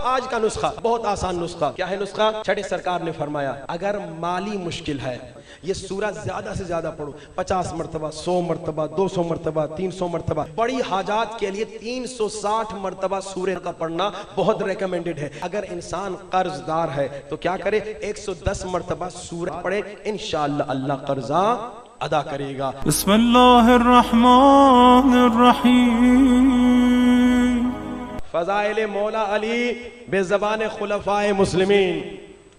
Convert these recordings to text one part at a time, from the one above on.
आज का नुस्खा बहुत आसान नुस्खा। क्या है नुस्खा? छठे सरकार ने फरमाया अगर माली मुश्किल है, ये सूरा ज्यादा से ज्यादा पढ़ो, 50 मरतबा, 100 मरतबा, 200 मरतबा, 300 मरतबा। बड़ी हाजात के लिए 360 मरतबा सूरे का पढ़ना बहुत रिकमेंडेड है। अगर इंसान कर्जदार है तो क्या करे? 110 मरतबा सूरा पढ़े, इंशाअल्लाह अल्लाह कर्जा अदा करेगा। बिस्मिल्लाहिर्रहमानिर्रहीम। फज़ाइल मौला अली बेज़बान खुलफाए मुस्लिमीन।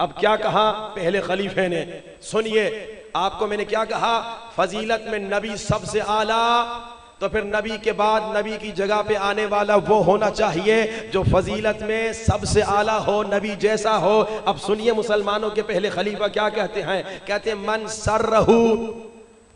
अब क्या कहा पहले खलीफे ने? सुनिए, आपको मैंने क्या कहा? फजीलत में नबी सबसे आला, तो फिर नबी के बाद नबी की जगह पे आने वाला वो होना चाहिए जो फजीलत में सबसे आला हो, नबी जैसा हो। अब सुनिए, मुसलमानों के पहले खलीफा क्या कहते हैं? कहते हैं मन सर्रहू।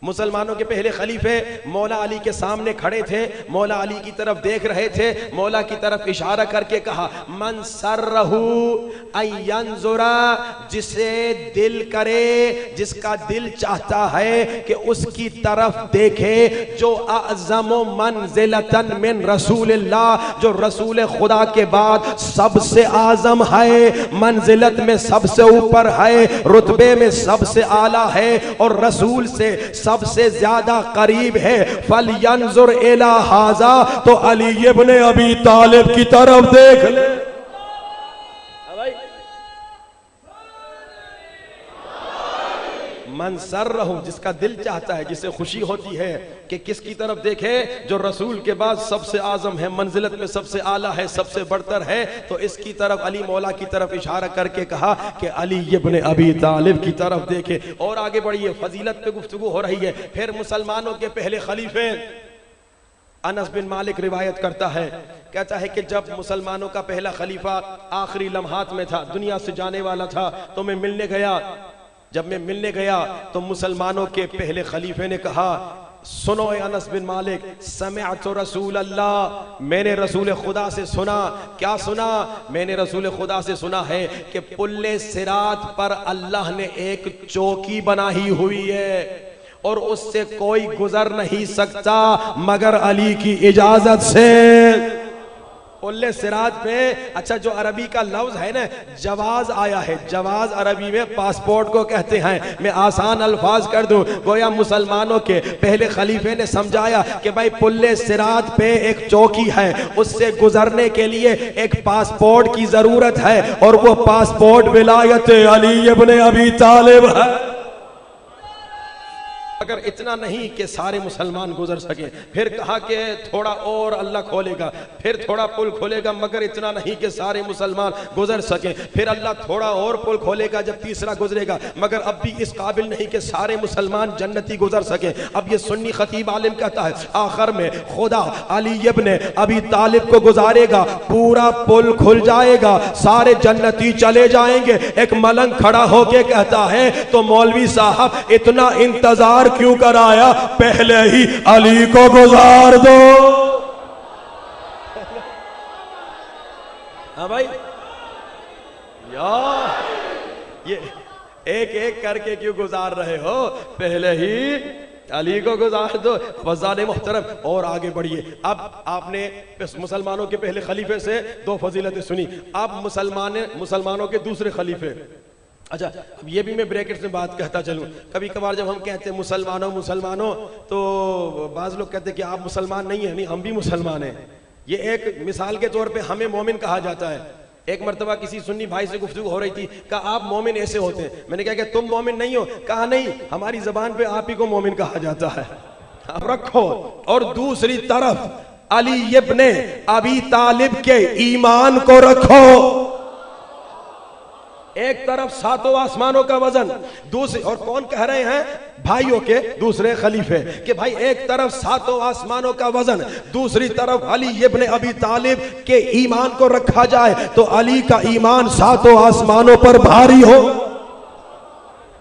मुसलमानों के पहले खलीफे मौला अली के सामने खड़े थे, मौला अली की तरफ देख रहे थे, मौला की तरफ इशारा करके कहा मन सर्रहू अयंजुरा, जिसे दिल करे, जिसका दिल चाहता है कि उसकी तरफ देखे, जो अज़मो मंजिलतन मिन रसूलिल्लाह, जो रसूल खुदा के बाद सबसे आजम है, मंजिलत में सबसे ऊपर है, रुतबे में सबसे आला है और रसूल से सबसे ज्यादा करीब है। फल यंजुर इला हाजा, तो अली इब्ने अबी तालिब की तरफ देख ले। मन सर्रहू, जिसका दिल चाहता है, जिसे खुशी होती है कि किसकी तरफ देखे? जो रसूल के बाद सबसे आजम है, मंजिलत में सबसे आला है, सबसे बढ़तर है, तो इसकी तरफ अली मौला की तरफ इशारा करके कहा कि अली इब्ने अबी तालिब की तरफ देखे। और आगे बढ़िए, फजीलत पे गुफ्तगू हो रही है। फिर मुसलमानों के पहले खलीफे, अनस बिन मालिक रिवायत करता है, कहता है कि जब मुसलमानों का पहला खलीफा आखिरी लम्हात में था, दुनिया से जाने वाला था, तो मैं मिलने गया। जब मैं मिलने गया तो मुसलमानों के पहले खलीफे ने कहा, सुनो अनस बिन मालिक, समिअतु रसूल अल्लाह, मैंने रसूल खुदा से सुना। क्या सुना? मैंने रसूल खुदा से सुना है कि पुल्ले सिरात पर अल्लाह ने एक चौकी बनाई हुई है और उससे कोई गुजर नहीं सकता मगर अली की इजाजत से। पुल्ले सिरात पे, अच्छा जो अरबी का लफ्ज है ना जवाज आया है, जवाज अरबी में पासपोर्ट को कहते हैं। मैं आसान अल्फाज कर दूं, गोया मुसलमानों के पहले खलीफे ने समझाया कि भाई पुल्ले सिरात पे एक चौकी है, उससे गुजरने के लिए एक पासपोर्ट की जरूरत है और वो पासपोर्ट विलायत अली इब्ने अबी तालिब है। अगर इतना नहीं कि सारे मुसलमान गुजर सके, फिर कहा कि थोड़ा और अल्लाह खोलेगा, फिर थोड़ा पुल खोलेगा, मगर इतना नहीं कि सारे मुसलमान गुजर सके, फिर अल्लाह थोड़ा और पुल खोलेगा, जब तीसरा गुजरेगा, मगर अब भी इस काबिल नहीं कि सारे मुसलमान जन्नती गुजर सके। अब ये सुन्नी खतीब आलिम कहता है आखिर में खुदा अली इब्ने अबी तालिब को गुजारेगा, पूरा पुल खुल जाएगा, सारे जन्नती चले जाएंगे। एक मलंग खड़ा होके कहता है तो मौलवी साहब इतना इंतजार क्यों कराया, पहले ही अली को गुजार दो। हाँ भाई, यार ये एक एक करके क्यों गुजार रहे हो? पहले ही अली को गुजार दो। वज़ाने मोहतरम, और आगे बढ़िए। अब आपने मुसलमानों के पहले खलीफे से दो फजीलतें सुनी, अब मुसलमानों के दूसरे खलीफे। अच्छा, अब ये भी मैं ब्रैकेट में बात कहता चलूं। कभी कभार जब हम कहते हैं मुसलमानों तो बाज़ लोग कहते हैं कि आप मुसलमान नहीं हैं। नहीं, हम भी मुसलमान हैं। ये एक मिसाल के तौर पे हमें मोमिन कहा जाता है। एक मर्तबा किसी सुन्नी भाई से गुफ्तगू हो रही थी, कहा आप मोमिन ऐसे होते हैं। मैंने कहा कि तुम मोमिन नहीं हो? कहा नहीं, हमारी जबान पे आप ही को मोमिन कहा जाता है। आप रखो। और दूसरी तरफ अली इब्ने अबी तालिब के ईमान को रखो। एक तरफ सातों आसमानों का वजन, दूसरी, और कौन कह रहे हैं? भाइयों के दूसरे खलीफे, कि भाई एक तरफ सातों आसमानों का वजन, दूसरी तरफ अली इब्ने अबी तालिब के ईमान को रखा जाए तो अली का ईमान सातों आसमानों पर भारी हो।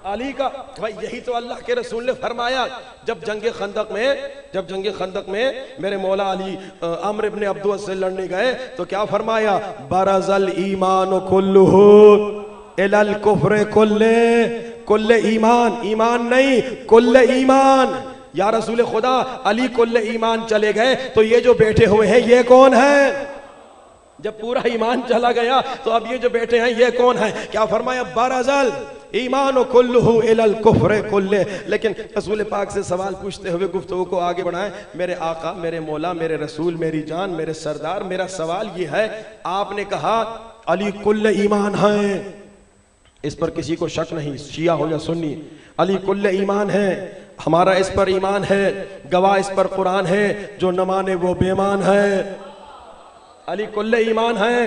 अली का भाई, यही तो अल्लाह के रसूल ने फरमाया जब जंगे खंदक में मेरे मौला अली अम्र इब्ने अब्दुल से लड़ने गए तो क्या फरमाया? बरज़ल ईमान कुल्लुहु इलल कुफ्र कुल्ले ईमान नहीं, कुल्ले ईमान। या रसूल खुदा, अली कुल्ले ईमान चले गए तो ये जो बैठे हुए हैं ये कौन है? जब पूरा ईमान चला गया तो अब ये जो बैठे हैं ये कौन है? क्या फरमाया? बरज़ल ईमान कुल्लुहु इलल कुफ्र कुल्ले। लेकिन रसूल पाक से सवाल पूछते हुए गुफ्तगू को आगे बढ़ाएं। मेरे आका, मेरे मौला, मेरे रसूल, मेरी जान, मेरे सरदार, मेरा सवाल ये है, आपने कहा अली कुल्ले ईमान है, इस पर किसी को शक नहीं, शिया हो या सुन्नी, अली कुल्ले ईमान है, हमारा इस पर ईमान है, गवाह इस पर कुरान है, जो न माने वो बेईमान है। अली कुल्ले ईमान है,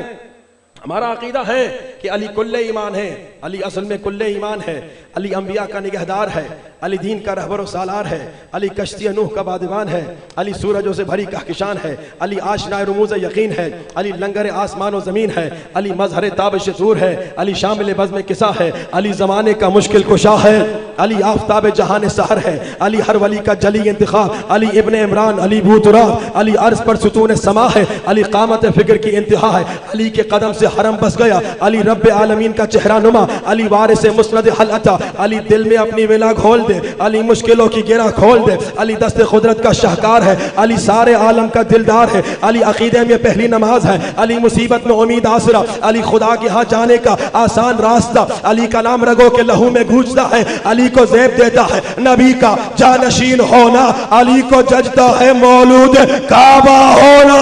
हमारा अकीदा है कि अली कुल्ले ईमान है। अली असल में कुल्ले ईमान है। अली अंबिया का निगहदार है, अली दीन का रहबर सालार है, अली कश्ती नूह का बादवान है, अली सूरजों से भरी कहकशान है, अली आशना रुमूज यकीन है, अली लंगर आसमान व ज़मीन है, अली मजहर ताबिश सूर है, अली शामिल बज़्म किसा है, अली ज़माने का मुश्किल कुशा है, अली आफ्ताब जहान सहर है, अली हर वली का जली इंतखाब, अली इब्ने इमरान, अली बूतरा, अली अर्ज़ पर सुतून समा है, अली क़ामत फ़िक्र की इंतहा है, अली के कदम से हरम बस गया, अली रब्बे आलमीन का चेहरा नुमा, अली वारिस मुस्नद हल अता, अली दिल में अपनी विला खोल दे, अली मुश्किलों की गिरा खोल दे, अली दस्ते खुदरत का शाहकार है, अली सारे आलम का दिलदार है, अली अकीदे में पहली नमाज है, अली मुसीबत में उम्मीद आसरा, अली खुदा के यहाँ जाने का आसान रास्ता, अली का नाम रगों के लहू में गूंजता है, अली को ज़ेब देता है नबी का जानशीन होना, अली को जजता है मौलूद काबा होना।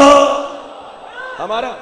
हमारा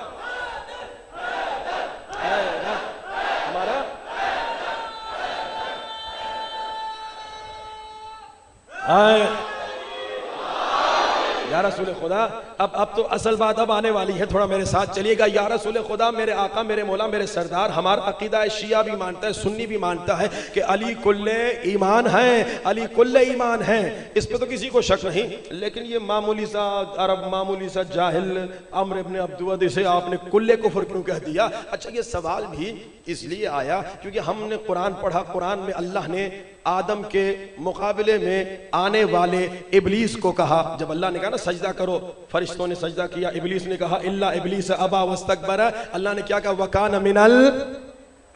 या रसूल खुदा, अब तो असल बात अब आने वाली है, थोड़ा मेरे साथ चलिएगा। या रसूल खुदा, मेरे आका, मेरे मौला, मेरे सरदार, हमारा अकीदा है, शिया भी मानता है, सुन्नी भी मानता है कि अली कुल्ले ईमान है, अली कुल्ले ईमान है, इस पे तो किसी को शक नहीं। लेकिन ये मामूली सा अरब, मामूली सा जाहिल अम्र इब्ने अब्दुवद, इसे आपने कुल्ले कुफ्र क्यों कह दिया? अच्छा, ये सवाल भी इसलिए आया क्योंकि हमने कुरान पढ़ा, कुरान में अल्लाह ने आदम के मुकाबले में आने वाले इबलीस को कहा, जब अल्लाह ने कहा ना सजदा करो, फरिश्तों ने सजदा किया, इबलीस ने कहा इल्ला इबलीस अबा वस्तकबर, अल्लाह ने क्या कहा? वकान मिनल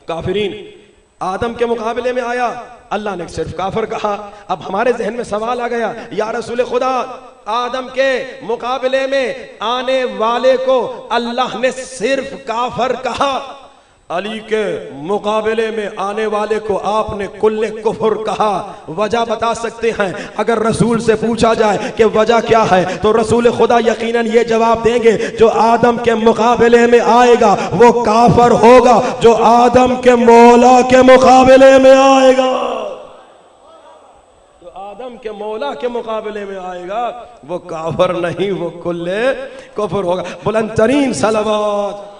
काफिरीन। आदम के मुकाबले में आया, अल्लाह ने सिर्फ काफिर कहा। अब हमारे जहन में सवाल आ गया, या रसूल खुदा, आदम के मुकाबले में आने वाले को अल्लाह ने सिर्फ काफिर कहा, अली के मुकाबले में आने वाले को आपने कुल्ले कुफर कहा, वजह बता सकते हैं? अगर रसूल से पूछा जाए कि वजह क्या है, तो रसूल खुदा यकीनन ये जवाब देंगे, जो आदम के मुकाबले में आएगा वो काफर होगा, जो आदम के मौला के मुकाबले में आएगा, जो आदम के मौला के मुकाबले में आएगा वो काफर नहीं, वो कुल्ले कुफर होगा। बुलंद तरीन सलावत।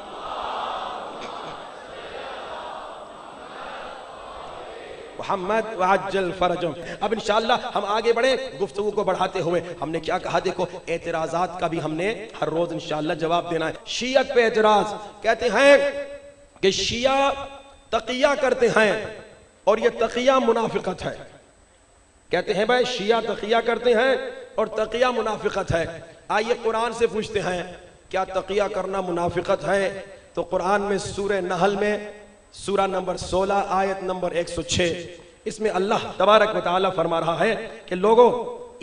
मोहम्मद वाजल फरजम। अब इंशाअल्लाह हम आगे बढ़े गुफ्तगू को बढ़ाते हुए। हमने क्या कहा? देखो, एतराज़ात का भी हमने हर रोज इंशाअल्लाह जवाब देना है। शियत पे एतराज, कहते हैं कि शिया तकिया करते हैं और ये तकिया मुनाफिकत है। कहते हैं भाई शिया तकिया करते हैं और तकिया मुनाफिकत है। आइए कुरान से पूछते हैं, क्या तकिया करना मुनाफिकत है? तो कुरान में सूरह नहल में सूरा नंबर 16 आयत नंबर 106, इसमें अल्लाह तबारक व तआला फरमा रहा है कि लोगों,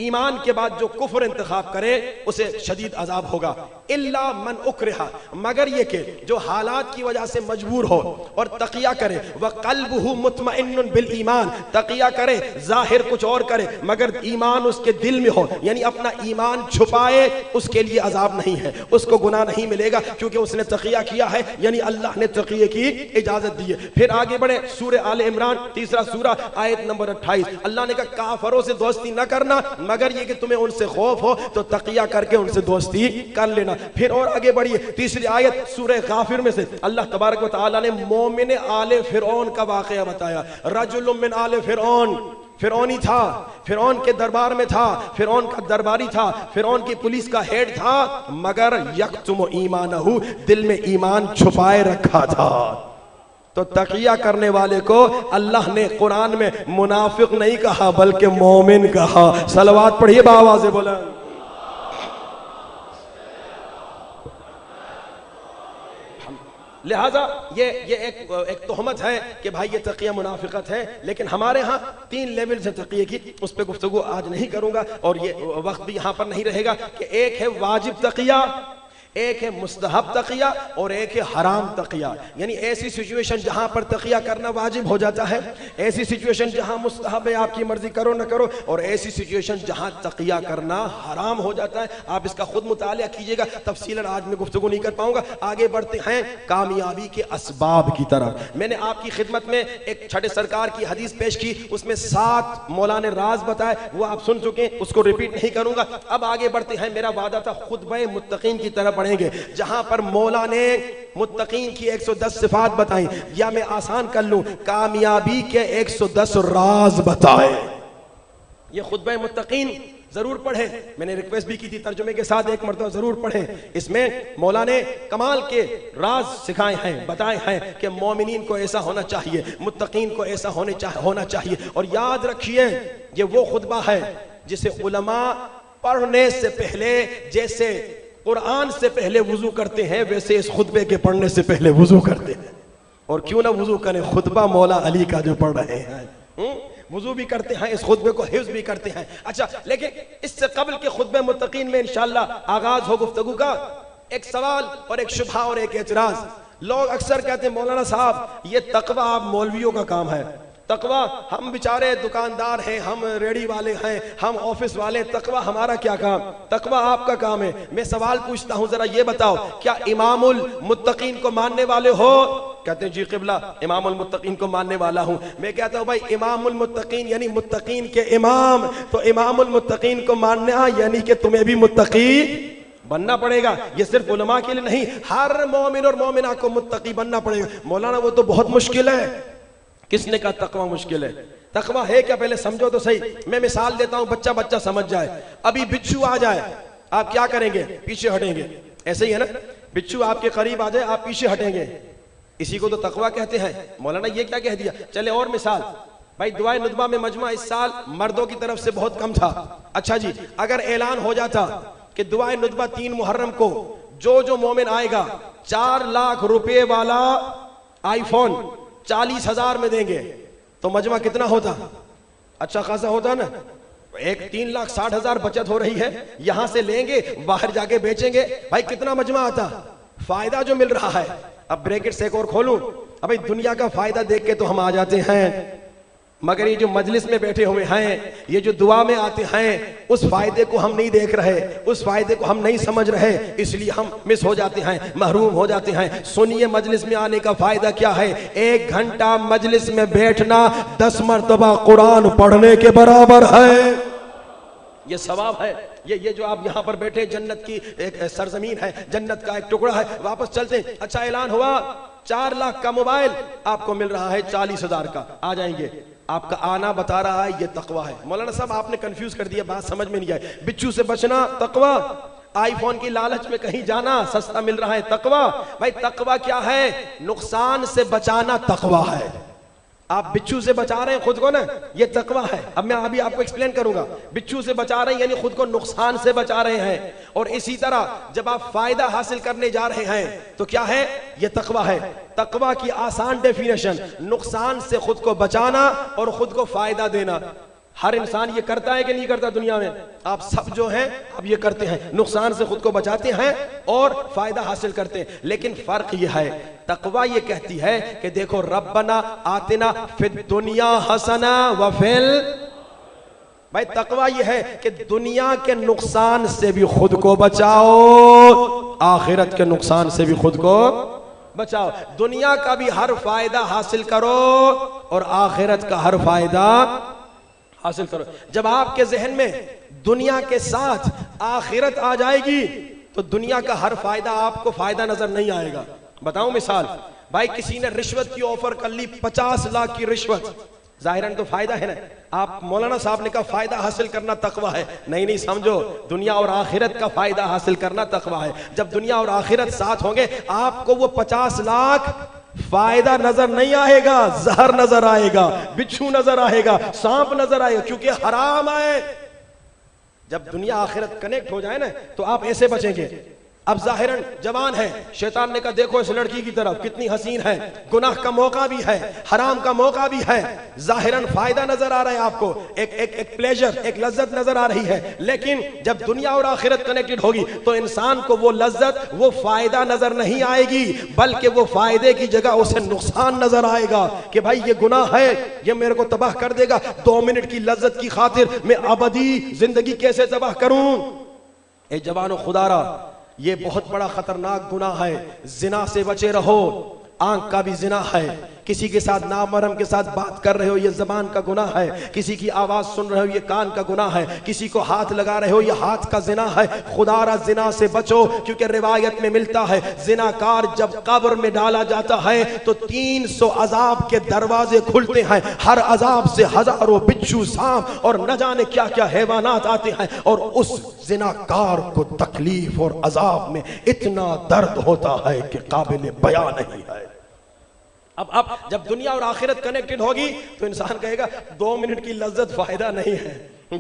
ईमान के बाद जो कुफ्र इंतखाब करे उसे शदीद अजाब होगा, इल्ला मन उकरिहा, मगर ये कि जो हालात की वजह से मजबूर हो और तकिया करे, व क़ल्बुहु मुत्मइन्नुन बिल ईमान, तकिया करे जाहिर कुछ और करे मगर ईमान उसके दिल में हो, यानी अपना ईमान छुपाए, उसके लिए अजाब नहीं है, उसको गुनाह नहीं मिलेगा क्योंकि उसने तकिया किया है, यानी अल्लाह ने तकिये की इजाजत दी है। फिर आगे बढ़े, सूरह आले इमरान तीसरा सूरा आयत नंबर 28, अल्लाह ने कहा काफरों से दोस्ती न करना मगर ये कि तुम्हें उनसे खौफ हो तो तकिया करके उनसे दोस्ती कर लेना। फिर और आगे बढ़िए, तीसरी आयत सूरह गाफिर में से अल्लाह तबारक व तआला ने मोमिन आले फिरौन का वाक़या बताया। रजुलुम मिन आले फिरौन, फिरौनी था, फिरौन के दरबार में था, फिरौन का दरबारी था, फिरौन की पुलिस का हेड था, मगर यक्तुम ईमानहु, दिल में ईमान छुपाए रखा था। तो तकिया करने वाले को अल्लाह ने कुरान में मुनाफिक नहीं कहा बल्कि मोमिन कहा। सलवात पढ़िए बावाज़ बोला। लिहाजा ये एक तोहमत है कि भाई ये तकिया मुनाफिकत है, लेकिन हमारे यहाँ 3 लेवल से तकिए की, उस पर गुफ्तगू आज नहीं करूंगा और ये वक्त भी यहाँ पर नहीं रहेगा कि एक है वाजिब तकिया, एक है मुस्तहब तकिया और एक है हराम तकिया। यानी ऐसी सिचुएशन जहां पर तकिया करना वाजिब हो जाता है, ऐसी सिचुएशन जहां मुस्तहब है आपकी मर्जी करो ना करो, और ऐसी सिचुएशन जहां तकिया करना हराम हो जाता है। आप इसका खुद मुतालिया कीजिएगा, तफसीलन आज मैं गुफ्तगू नहीं कर पाऊंगा। आगे बढ़ते हैं कामयाबी के असबाब की तरफ। मैंने आपकी खिदमत में एक छठे सरकार की हदीस पेश की, उसमें 7 मौला ने राज बताए, वो आप सुन चुके, उसको रिपीट नहीं करूंगा। अब आगे बढ़ते हैं, मेरा वादा था खुतबे मुत्तकीन की तरफ बढ़ेंगे, जहां पर मौला ने मुत्तकीन की 110 सिफात बताई, या मैं आसान कर लूं कामयाबी के 110 राज बताए। ये खुतबे मुत्तकीन जरूर पढ़े, मैंने रिक्वेस्ट भी की थी तर्जुमे के साथ, एक मरतबा जरूर पढ़े। इसमें मौला ने कमाल के राज सिखाए हैं, बताए हैं कि मोमिनीन को ऐसा होना चाहिए, मुत्तकीन को ऐसा होना चाहिए। और याद रखिए ये वो खुतबा है जिसे उलमा पढ़ने से पहले जैसे कुरान से पहले वुजू करते हैं, वैसे इस खुतबे के पढ़ने से पहले वुजू करते हैं। और क्यों ना वुजू करें, खुतबा मौला अली का जो पढ़ रहे हैं, वुजू भी करते हैं, इस खुतबे को हिफ्ज़ भी करते हैं। अच्छा, लेकिन इससे कबल के खुतबे मुत्तकीन में इंशाअल्लाह आगाज हो गुफ्तगू का। एक सवाल और एक शुबहा और एक एतराज। लोग अक्सर कहते हैं मौलाना साहब ये तकवा आप मौलवियों का काम है, तकवा हम बेचारे दुकानदार हैं, हम रेडी वाले हैं, हम ऑफिस वाले, तकवा हमारा क्या काम, तकवा आपका काम है। मैं सवाल पूछता हूं, जरा ये बताओ क्या इमामुल मुत्तकीन को मानने वाले हो? कहते हैं जी क़िबला इमामुल मुत्तकीन को मानने वाला हूं। मैं कहता हूं भाई इमामुल मुत्तकीन यानी मुत्तकीन के इमाम, तो इमामुल मुत्तकीन को मानना यानी कि तुम्हें भी मुत्तकी बनना पड़ेगा। ये सिर्फ उलमा के लिए नहीं, हर मोमिन और मोमिना को मुत्तकी बनना पड़ेगा। मौलाना वो तो बहुत मुश्किल है। किसने कहा तकवा मुश्किल है? तकवा है क्या पहले समझो तो सही। मैं मिसाल देता हूं, बच्चा समझ जाए। अभी बिच्छू आ जाए, आप क्या करेंगे? पीछे हटेंगे, ऐसे ही है ना। बिच्छू आपके करीब आ जाए, आप पीछे हटेंगे, इसी को तो तकवा कहते हैं। मौलाना ये क्या कह दिया? चले और मिसाल, भाई दुआए नुतबा में मजमा इस साल मर्दों की तरफ से बहुत कम था। अच्छा जी, अगर ऐलान हो जाता कि दुआए नुतबा 3 मुहर्रम को जो मोमिन आएगा 4 लाख रुपए वाला आईफोन 40,000 में देंगे, तो मजमा कितना होता? अच्छा खासा होता ना। एक 3,60,000 बचत हो रही है, यहां से लेंगे बाहर जाके बेचेंगे, भाई कितना मजमा आता? फायदा जो मिल रहा है। अब ब्रैकेट से एक और खोलूं, अभी दुनिया का फायदा देख के तो हम आ जाते हैं, मगर ये जो मजलिस में बैठे हुए हैं, ये जो दुआ में आते हैं, उस फायदे को हम नहीं देख रहे, उस फायदे को हम नहीं समझ रहे, इसलिए हम मिस हो जाते हैं, महरूम हो जाते हैं। सुनिए मजलिस में आने का फायदा क्या है। 1 घंटा मजलिस में बैठना 10 मरतबा कुरान पढ़ने के बराबर है। ये सवाब है। ये जो आप यहाँ पर बैठे, जन्नत की एक सरजमीन है, जन्नत का एक टुकड़ा है। वापस चलते हैं। अच्छा ऐलान हुआ 4 लाख का मोबाइल आपको मिल रहा है 40,000 का, आ जाएंगे। आपका आना बता रहा है ये तकवा है। मौलाना साहब आपने कंफ्यूज कर दिया, बात समझ में नहीं आई। बिच्छू से बचना तकवा, आईफोन की लालच में कहीं जाना, सस्ता मिल रहा है तकवा। भाई तकवा क्या है? नुकसान से बचाना तकवा है। आप बिच्छू से बचा रहे हैं खुद को ना, ये तकवा है। अब मैं अभी आपको एक्सप्लेन करूंगा। बिच्छू से बचा रहे हैं यानी खुद को नुकसान से बचा रहे हैं। और इसी तरह जब आप फायदा हासिल करने जा रहे हैं तो क्या है? ये तकवा है। तकवा की आसान डेफिनेशन, नुकसान से खुद को बचाना और खुद को फायदा देना। हर इंसान ये करता है कि नहीं करता? दुनिया में आप सब जो हैं अब ये करते हैं, नुकसान से खुद को बचाते हैं और फायदा हासिल करते हैं। लेकिन फर्क ये है, तकवा ये कहती है कि देखो रब्बना आतिना फिद दुनिया हसना व फिल, भाई तकवा ये है कि दुनिया के नुकसान से भी खुद को बचाओ, आखिरत के नुकसान से भी खुद को बचाओ। दुनिया का भी हर फायदा हासिल करो और आखिरत का हर फायदा हासिल करो। जब आपके जहन में दुनिया के साथ आखिरत आ जाएगी तो दुनिया का हर फायदा आपको फायदा नजर नहीं आएगा। बताऊं मिसाल, भाई किसी ने रिश्वत की ऑफर कर ली, 50 लाख की रिश्वत, जाहिरन तो फायदा है ना। आप मौलाना साहब ने कहा फायदा हासिल करना तकवा है। नहीं समझो, दुनिया और आखिरत का फायदा हासिल करना तकवा है। जब दुनिया और आखिरत साथ होंगे आपको वो 50 लाख फायदा नजर नहीं आएगा, जहर नजर आएगा, बिच्छू नजर आएगा, सांप नजर आएगा, क्योंकि हराम है। जब दुनिया आखिरत कनेक्ट हो जाए ना तो आप ऐसे बचेंगे। अब जाहिरन जवान है, शैतान ने कहा देखो इस लड़की की तरफ कितनी हसीन है, गुनाह का मौका भी है, हराम का मौका भी है, जाहिरन फायदा नजर आ रहा है आपको, एक प्लेजर, एक लज्जत नजर आ रही है। लेकिन जब दुनिया और आखिरत कनेक्टेड होगी तो इंसान को वो लज्जत, वो फायदा नजर नहीं आएगी, बल्कि वो फायदे की जगह उसे नुकसान नजर आएगा कि भाई ये गुनाह है, ये मेरे को तबाह कर देगा, 2 मिनट की लज्जत की खातिर मैं अबदी जिंदगी कैसे तबाह करूं। ए जवानों खुदारा, ये बहुत बड़ा खतरनाक गुनाह है, जिना से बचे रहो। आंख का भी जिना है, किसी के साथ नामहरम के साथ बात कर रहे हो ये जबान का गुनाह है, किसी की आवाज सुन रहे हो ये कान का गुनाह है, किसी को हाथ लगा रहे हो ये हाथ का जिना है। खुदारा जिना से बचो, क्योंकि रिवायत में मिलता है जिनाकार जब कब्र में डाला जाता है तो 300 अजाब के दरवाजे खुलते हैं, हर अजाब से हजारों बिच्छू, सांप और न जाने क्या क्या हैवानात आते हैं, और उस जिनाकार को तकलीफ और अजाब में इतना दर्द होता है कि काबिल बयां नहीं है। अब जब दुनिया और आखिरत कनेक्टेड होगी तो इंसान कहेगा 2 मिनट की लज्जत फायदा नहीं है,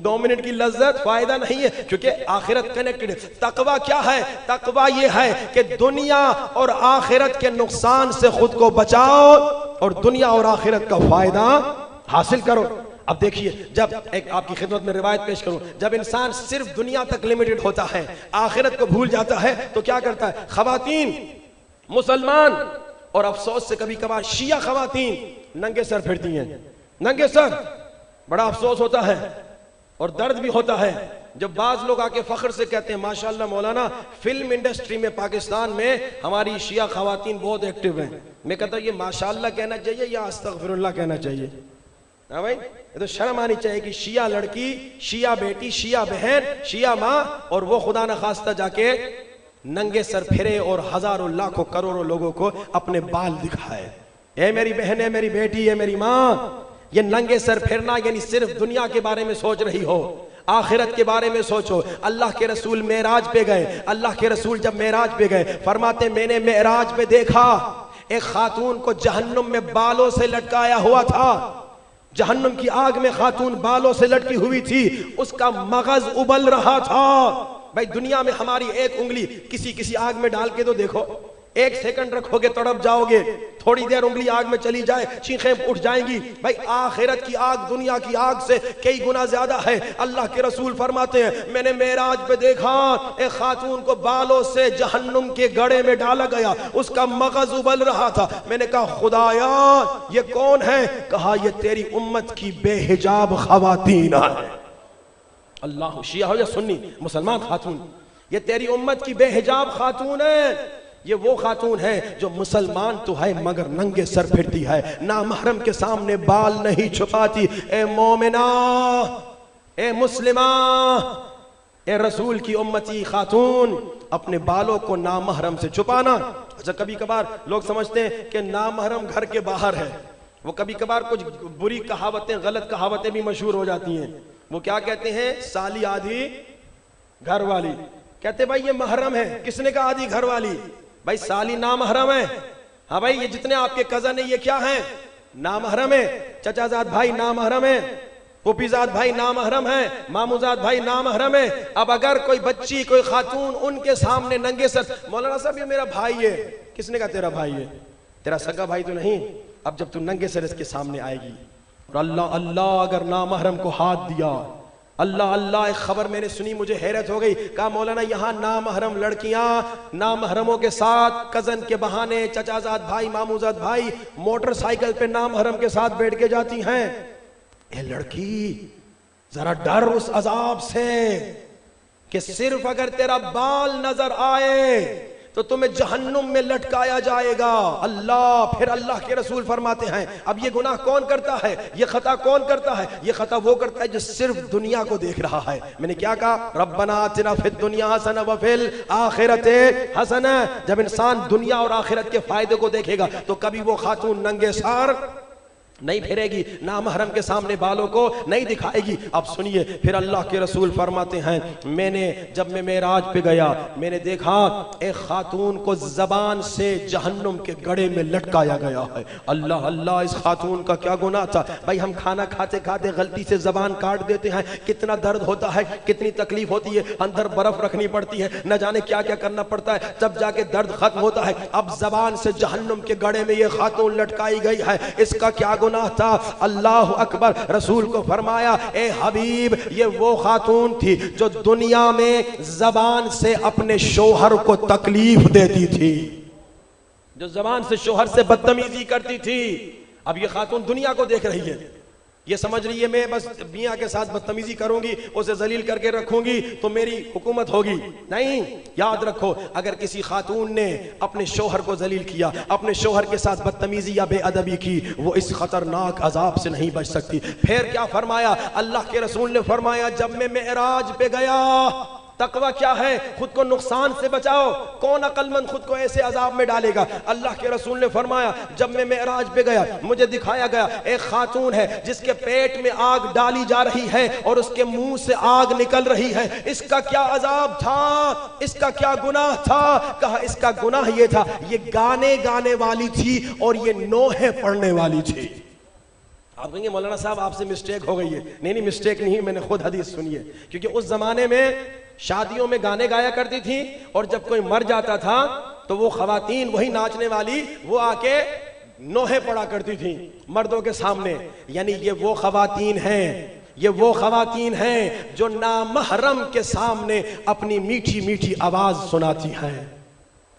2 मिनट की लज्जत फायदा नहीं है, क्योंकि आखिरत कनेक्टेड है। तकवा क्या है? तकवा ये है कि दुनिया और आखिरत के नुकसान से खुद को बचाओ और दुनिया और आखिरत का फायदा हासिल करो। अब देखिए, जब एक आपकी खिदमत में रिवायत पेश करूं, जब इंसान सिर्फ दुनिया तक लिमिटेड होता है, आखिरत को भूल जाता है, तो क्या करता है? खवातीन, मुसलमान और अफसोस से कभी कभार शिया खवातीन नंगे सर फिरती हैं, नंगे सर। बड़ा अफसोस होता है और दर्द भी होता है जब बाज लोग आके फख्र से कहते हैं माशाअल्लाह मौलाना, फिल्म इंडस्ट्री में पाकिस्तान में हमारी शिया खवातीन बहुत एक्टिव हैं। मैं कहता हूँ ये माशाअल्लाह कहना चाहिए या अस्तगफिरुल्लाह कहना चाहिए? हाँ भाई, ये तो शर्म आनी चाहिए कि शिया लड़की, शिया बेटी, शिया बहन, शिया माँ, और वो खुदा न खास्ता जाके नंगे सर फिरे और हजारों लाखों करोड़ों लोगों को अपने बाल दिखाए। ए मेरी बहन, है मेरी बेटी, है मेरी माँ, ये नंगे सर फिरना यानी सिर्फ दुनिया के बारे में सोच रही हो, आखिरत के बारे में सोचो। अल्लाह के रसूल मेराज पे गए, अल्लाह के रसूल जब मेराज पे गए फरमाते मैंने मेराज पे देखा एक खातून को जहन्नुम में बालों से लटकाया हुआ था, जहन्नुम की आग में खातून बालों से लटकी हुई थी, उसका मगज उबल रहा था। भाई दुनिया में हमारी एक उंगली किसी आग में डाल के तो देखो, 1 सेकंड रखोगे तड़प जाओगे, थोड़ी देर उंगली आग में चली जाए चीखें उठ जाएंगी। भाई आखिरत की आग दुनिया की आग से कई गुना ज्यादा है। अल्लाह के रसूल फरमाते हैं मैंने मेराज पे देखा एक खातून को बालों से जहन्नुम के गड़े में डाला गया, उसका मगज उबल रहा था। मैंने कहा खुदाया ये कौन है? कहा ये तेरी उम्मत की बेहिजाब खवातीन है। अल्लाह, शिया हो या सुन्नी, मुसलमान खातून, ये तेरी उम्मत की बेहिजाब खातून है। ये वो खातून है जो मुसलमान तो है मगर नंगे सर फिरती है, ना महरम के सामने बाल नहीं छुपाती। ए मोमिना, ए मुस्लिमा, ए रसूल की उम्मती खातून, अपने बालों को नामहरम से छुपाना। अच्छा, कभी कभार लोग समझते हैं कि नामहरम घर के बाहर है, वो कभी कभार कुछ बुरी कहावतें, गलत कहावतें भी मशहूर हो जाती हैं। वो क्या कहते हैं? साली आधी घर वाली। कहते भाई ये महरम है। किसने कहा आधी घर वाली? भाई साली नामहरम है। हाँ भाई, ये जितने आपके कजन है ये क्या है? नामहरम है। चचाजाद भाई नामहरम है, फूफीजाद भाई नामहरम है, मामूजाद भाई नामहरम है। अब अगर कोई बच्ची, कोई खातून उनके सामने नंगे सर, मौलाना साहब ये मेरा भाई है। किसने कहा तेरा भाई है? तेरा सगा भाई तो नहीं। अब जब तू नंगे सर इसके सामने आएगी और अल्लाह अल्लाह अगर नामहरम को हाथ दिया, अल्लाह अल्लाह, एक खबर मैंने सुनी मुझे हैरत हो गई। कहा मौलाना यहाँ नामहरम लड़कियां नामहरमों के साथ कजन के बहाने, चचाजाद भाई, मामूजाद भाई मोटरसाइकिल पे नामहरम के साथ बैठ के जाती हैं। ए लड़की, जरा डर उस अजाब से कि सिर्फ अगर तेरा बाल नजर आए तो तुम्हें जहन्नुम में लटकाया जाएगा। अल्लाह, फिर अल्लाह के रसूल फरमाते हैं अब ये गुनाह कौन करता है, ये खता कौन करता है? ये खता वो करता है जो सिर्फ दुनिया को देख रहा है। मैंने क्या कहा? रब्बना आतिना फिद दुनिया हसना व फिल आखिरते हसना। जब इंसान दुनिया और आखिरत के फायदे को देखेगा तो कभी वो खातून नंगे सर नहीं फेरेगी, नामहरम के सामने बालों को नहीं दिखाएगी। अब सुनिए, फिर अल्लाह के रसूल फरमाते हैं, जब मैं मेराज पे गया, मैंने देखा एक खातून को जबान से जहन्नुम के गड़े में लटकाया गया है। अल्लाह अल्लाह, इस खातून का क्या गुनाह था? भाई हम खाना खाते खाते गलती से जबान काट देते हैं, कितना दर्द होता है, कितनी तकलीफ होती है, अंदर बर्फ रखनी पड़ती है, न जाने क्या क्या करना पड़ता है, तब जाके दर्द खत्म होता है। अब जबान से जहन्नुम के गड़े में ये खातून लटकाई गई है, इसका क्या गुनाह था? अल्लाह अकबर। रसूल को फरमाया, ए हबीब, ये वो खातून थी जो दुनिया में जबान से अपने शोहर को तकलीफ देती थी, जो जबान से शोहर से बदतमीजी करती थी। अब ये खातून दुनिया को देख रही है, ये समझ रही है मैं बस मियाँ के साथ बदतमीजी करूंगी, उसे जलील करके रखूंगी तो मेरी हुकूमत होगी। नहीं, याद रखो, अगर किसी खातून ने अपने शोहर को जलील किया, अपने शोहर के साथ बदतमीजी या बेअदबी की, वो इस खतरनाक अजाब से नहीं बच सकती। फिर क्या फरमाया अल्लाह के रसूल ने? फरमाया, जब मैं मेराज पे गया, तकवा क्या है? खुद को नुकसान से बचाओ। कौन अक्लमंद खुद को ऐसे अजाब में डालेगा? अल्लाह के रसूल ने फरमाया, जब मैं मेराज पे गया, मुझे दिखाया गया एक खातून है जिसके पेट में आग डाली जा रही है और उसके मुंह से आग निकल रही है। इसका क्या अजाब था? इसका क्या गुनाह था? कहा, इसका गुनाह ये था, ये गाने गाने वाली थी और ये नोहे पढ़ने वाली थी। आप कहेंगे मौलाना साहब आपसे मिस्टेक हो गई है। नहीं, मिस्टेक नहीं, मैंने खुद हदीस सुनी है। क्योंकि उस जमाने में शादियों में गाने गाया करती थी और जब कोई मर जाता था तो वो खवातीन, वही नाचने वाली, वो आके नोहे पड़ा करती थी मर्दों के सामने। यानी ये वो खवातीन हैं, ये वो खवातीन हैं जो नामहरम के सामने अपनी मीठी मीठी आवाज सुनाती हैं।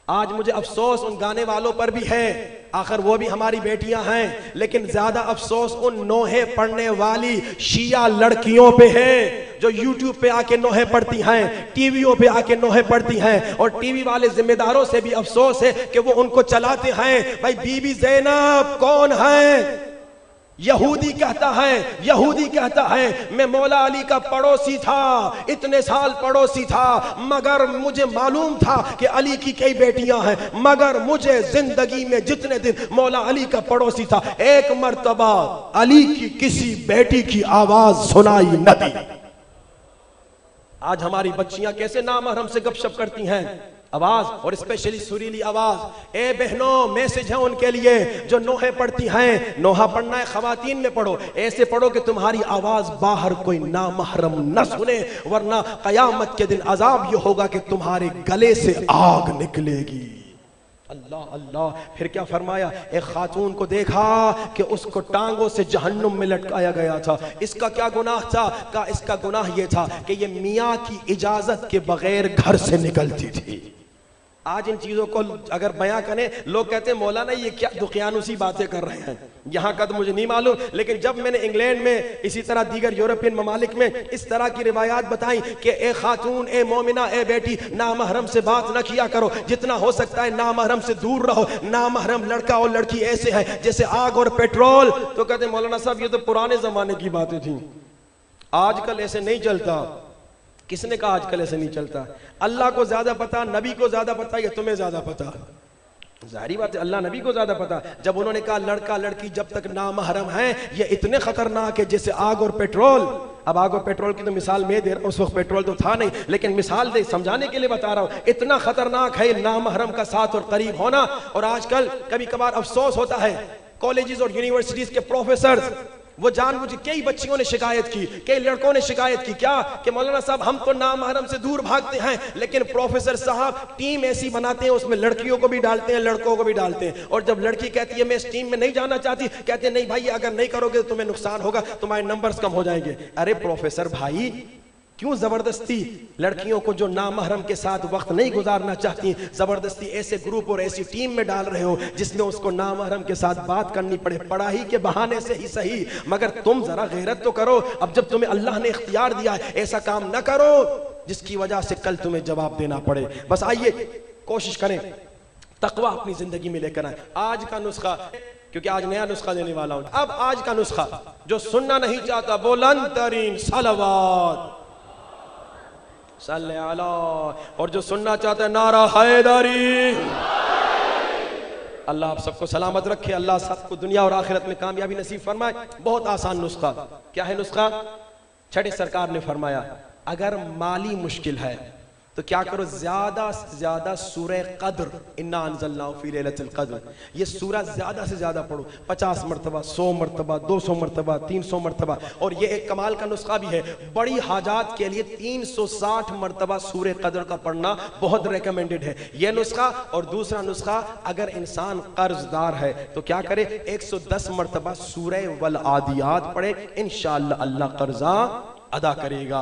आज मुझे अफसोस उन गाने वालों पर भी है, आखिर वो भी हमारी बेटियां हैं, लेकिन ज्यादा अफसोस उन नोहे पढ़ने वाली शिया लड़कियों पे है जो यूट्यूब पे आके नोहे पढ़ती हैं, टीवियों पे आके नोहे पढ़ती हैं। और टीवी वाले जिम्मेदारों से भी अफसोस है कि वो उनको चलाते हैं। भाई बीबी ज़ैनब कौन है? यहूदी कहता है मैं मौला अली का पड़ोसी था, इतने साल पड़ोसी था, मगर मुझे मालूम था कि अली की कई बेटियां हैं, मगर मुझे जिंदगी में जितने दिन मौला अली का पड़ोसी था, एक मर्तबा अली की किसी बेटी की आवाज सुनाई न दी। आज हमारी बच्चियां कैसे नामहरम से गपशप करती हैं, आवाज, और स्पेशली सुरीली आवाज। ए बहनों, मैसेज है उनके लिए जो नोहे पढ़ती हैं। नोहा पढ़ना है खवातीन में पढ़ो, ऐसे पढ़ो कि तुम्हारी आवाज बाहर कोई नामहरम न सुने, वरना कयामत के दिन अजाब ये होगा कि तुम्हारे गले से आग निकलेगी। अल्लाह अल्लाह। फिर क्या फरमाया? एक खातून को देखा कि उसको टांगों से जहन्नुम में लटकाया गया था। इसका क्या गुनाह था? का इसका गुनाह ये था कि ये मियाँ की इजाजत के बगैर घर से निकलती थी। आज इन चीजों को अगर बयां करें, लोग कहते हैं मौलाना ये क्या दुखियानुसी बातें कर रहे हैं, यहाँ का तो मुझे नहीं मालूम। लेकिन जब मैंने इंग्लैंड में, इसी तरह दीगर यूरोपियन ममालिक में इस तरह की रिवायात बताई कि ए खातून, ए मोमिना, ए बेटी, नामहरम से बात न किया करो, जितना हो सकता है नामहरम से दूर रहो। नामहरम लड़का और लड़की ऐसे हैं जैसे आग और पेट्रोल। तो कहते मौलाना साहब ये तो पुराने जमाने की बातें थी, आजकल ऐसे नहीं चलता। किसने कहा आजकल ऐसे नहीं चलता? अल्लाह को ज्यादा पता, नबी को ज्यादा पता, या तुम्हें ज्यादा पता? जाहिर बात है अल्लाह नबी को ज्यादा पता। जब उन्होंने कहा लड़का लड़की जब तक नामहरम है ये इतने खतरनाक है जैसे आग और पेट्रोल। अब आग और पेट्रोल की तो मिसाल मैं दे रहा हूं, उस वक्त पेट्रोल तो था नहीं, लेकिन मिसाल दे समझाने के लिए बता रहा हूं। इतना खतरनाक है नामहरम का साथ और करीब होना। और आजकल कभी कभार अफसोस होता है, कॉलेजेस और यूनिवर्सिटीज के प्रोफेसर वो जानबूझ के, कई बच्चियों ने शिकायत की, कई लड़कों ने शिकायत की, क्या कि मौलाना साहब हम तो नामहरम से दूर भागते हैं, लेकिन प्रोफेसर साहब टीम ऐसी बनाते हैं उसमें लड़कियों को भी डालते हैं, लड़कों को भी डालते हैं। और जब लड़की कहती है मैं इस टीम में नहीं जाना चाहती, कहते हैं नहीं भाई अगर नहीं करोगे तो तुम्हें नुकसान होगा, तुम्हारे नंबर्स कम हो जाएंगे। अरे प्रोफेसर भाई, क्यों जबरदस्ती लड़कियों को जो नामहरम के साथ वक्त नहीं गुजारना चाहती, जबरदस्ती ऐसे ग्रुप और ऐसी टीम में डाल रहे हो जिसमें उसको नामहरम के साथ बात करनी पड़े, पढ़ाई के बहाने से ही सही, मगर तुम जरा गैरत तो करो। अब जब तुम्हें अल्लाह ने इख्तियार दिया है, ऐसा काम न करो जिसकी वजह से कल तुम्हें जवाब देना पड़े। बस आइए कोशिश करें तकवा अपनी जिंदगी में लेकर आए। आज का नुस्खा, क्योंकि आज नया नुस्खा देने वाला हूं। अब आज का नुस्खा, जो सुनना नहीं चाहता बुलंद तरीन सलावत सल्ले अला, और जो सुनना चाहता है नारा हैदरी। अल्लाह आप सबको सलामत रखे, अल्लाह सबको दुनिया और आखिरत में कामयाबी नसीब फरमाए। बहुत आसान नुस्खा, क्या है नुस्खा? छठे सरकार ने फरमाया अगर माली मुश्किल है तो क्या करो, ज्यादा से ज्यादा सूरह कद्र, इन्ना अंज़लनाहु फी लैलतिल कद्र, ये सूरा ज्यादा से ज्यादा पढ़ो, 50 मरतबा, 100 मरतबा, 200 मरतबा, 300 मरतबा। और ये एक कमाल का नुस्खा भी है, बड़ी हाजात के लिए 360 मरतबा सूरह कद्र का पढ़ना बहुत रिकमेंडेड है ये नुस्खा। और दूसरा नुस्खा, अगर इंसान कर्जदार है तो क्या करे, 110 मरतबा सूरह वल आदियात पढ़े, इंशाअल्लाह अल्लाह कर्जा अदा करेगा।